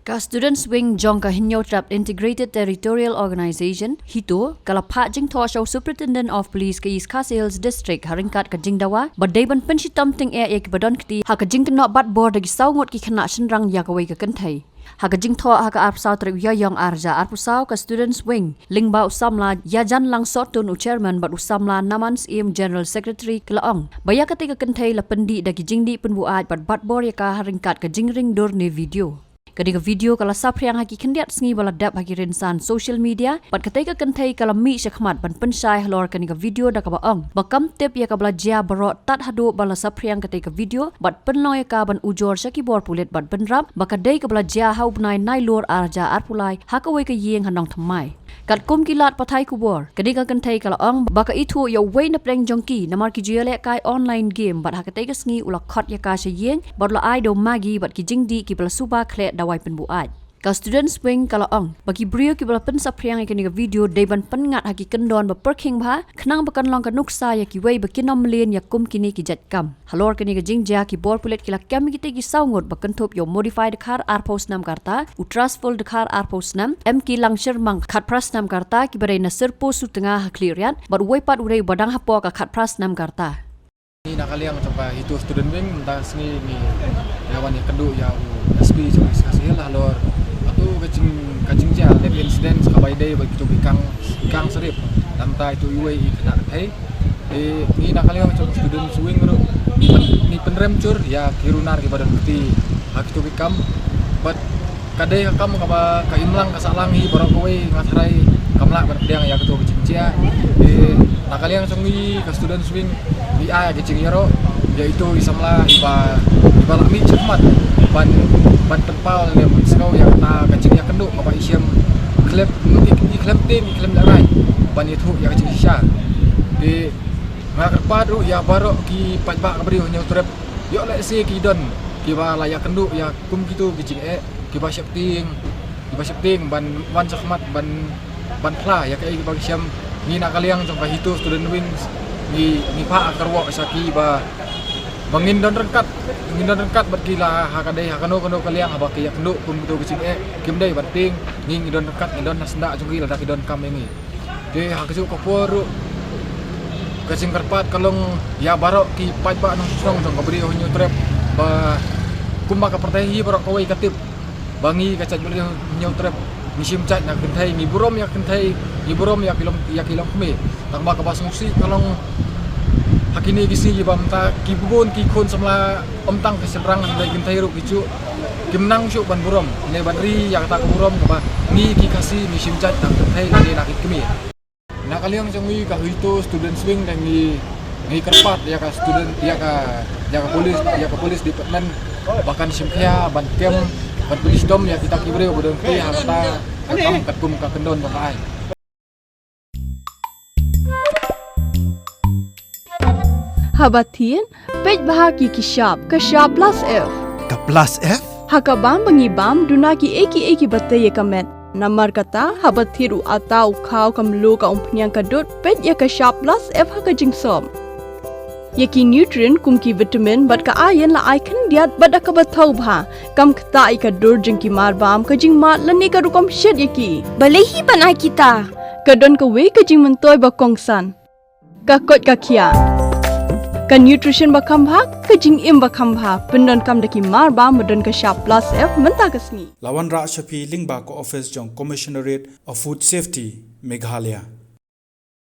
Ka Students Wing Jong ka Hinyo Trap Integrated Territorial Organization hito kala pha jing tho show Superintendent of Police ka East Khasi Hills District haringkat ka jing dawa badai ban pensitam ting ek badon kti ha ka jing kno bat bor dagi sawngot ki khana shinrang ya ka wei ka kanthai ha ka jing tho ha ka arpsaw trip ya yong arja arpusaw ka Students Wing lingba usamla ya jan lang sotun chairman bat usamla namans im General Secretary klaong baya ka te ka kanthai la pendi dagi jingdi penbuat bat bor ya ka haringkat ka jingring dor ne video Kadi ka video kala sapriang haki kendiat sengi bala dap haki rinsan social media pat katai ka kentai kala mi syakmat ban pensai halor kani ka video da ka baong bakam tip ya ka bala jia barot tat hadu bala sapriang katai ka video bat penloy ka ban ujor syaki bor pulet bat benrap bakadai ka bala jia hau benai nai lor arja arpulai hakawai ka yeng hanong thamai kat kum kilat pathai kubor kadi ka kentai kala ong baka itu ya wei na preng jongki namar ki jele kai online game bat hakatai ka sengi ula khot ya ka syeng bat la ai do magi bat ki jingdi ki bala suba khle dawai penbuat ka Students Wing kala ong bagi brio ki bala pen sapriang ikani ka video deban pengat haki kendon ba perking bha khnang bakan long ka nuksa ya ki wei bakinom len ya kum kini ki jatkam halor kani ka jingja ki bor pulet ki la kam ki te ki sawngot bakan thop yo modified khar arpos nam karta utrasful khar arpos nam em ki langshir mang khat pras nam karta ki bare na serpo su tengah clearian bat wei pat urei badang hapo ka khat pras nam karta ni nakaliang coba itu Student Wing mentang sini ni lawan yang kedua ya SP East Khasi Hills halor atau kacing cia dari insiden sekabai day bagi tu ikang serip tanta itu UAE kena kai ni nakaliang coba Student Wing ni penrem cur ya kirunar ke badan bukti hak itu ikam but kadai kamu kaba kaimlang kasalangi barang kowe ngatharai kamla berdiang ya ketua kacing cia nakaliang songi ke Student Wing di a kecing yaro yaitu isamla iba lami cemat ban tempal yang sekau yang ta kecing ya kenduk apa isyam klep tim klep larai ban itu ya kecing sya di ngakar padu ya barok ki pajbak kabri nya trep yo lek si ki don ki ba layak kenduk ya kum gitu kecing ki ba syapting ban sakmat ban kla ya kai ba isyam ni nakaliang jong itu Student Wing ni pa akarwa saki ba bangindon rengkat bergila hakadai hakano kaliang abak ya kenduk kum tu kecing kimdai bating ngidon rengkat ngidon nasnda jungi ladak idon kam ini de hakasu kopor kecing karpat kalong ya barok ki pajba nong jong kabri honyo trap ba kumba ka pertahi barok kawai katip bangi kacat beli honyo trap misim cat nak kentai ni burom ya kilom kme tak ba ka bas muksi kalong hakini gisi bam ta ki bugon ki kon samla omtang keserang dai gentai ru kicu kimnang syuk ban burom ne banri yang tak burom ka ni ki kasi misim cat tak gentai lagi nakit kemi nakaliang jongi ka itu Students Wing dan ni kerpat ya ka student ya ka polis department bahkan simkhya ban kem ban polis dom ya kita kibreu bodon ki harta kakam katum ka kendon ka ai Habatin, pej bahagi kishap plus F. Ka plus F? Hakabam bangibam dunaki eki batay kamet. Namar kata habathiru atau kau kamlu ka umpnyang kadut pej ya kishap plus F haka jingsom. Yaki nutrient kumki vitamin bat ka ayan la aikan diat bada ka bathau bha kam kta ika dur jingki marbam ka jingmat lani ka rukom shed yaki. Balehi banai kita. Kadon ka we ka jing mentoy ba kongsan. Ka kot ka kia. Ka nutrition bakam bha ka jing im bakam bha pendon kam daki mar ba modon ka sharp plus F menta kasni Lawan Ra Shafi Lingba ko office jong Commissionerate of Food Safety Meghalaya